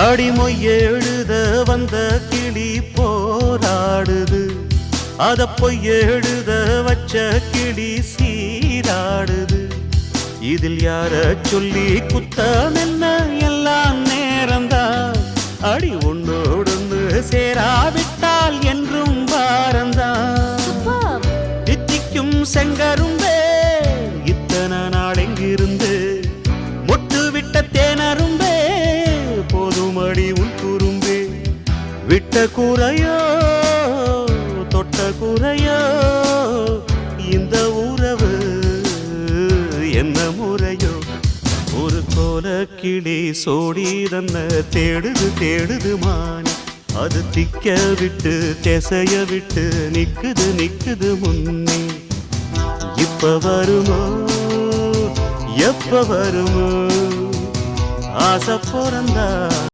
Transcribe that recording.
அடிமொய் எழுத வந்த கிளி போராடுது, அத பொய் எழுத வச்ச கிளி சீராடுது. இதில் யார சொல்லி குத்தம் என்ன, எல்லாம் நேரம்தான். அடி ஒன்னோடொன்னு சேராவிட்டால் என்றும் வாரந்தான். தித்திக்கும் செங்கரும்பே இத்தனை நாள் எங்கிருந்து, மொட்டு விட்ட தேனரும்பே போதுமடி உன் குறும்பே. விட்ட கூரையோ தொட்ட கூரையோ இந்த உறவு என்ன முறையோ. ஒரு கோல கிளி சோடி தன்ன தேடுது தேடுது மான், அது திக்க விட்டு திசைய விட்டு நிக்குது நிக்குது முன்னே. இப்ப வருமோ எப்ப வருமோ ஆசை பிறந்தா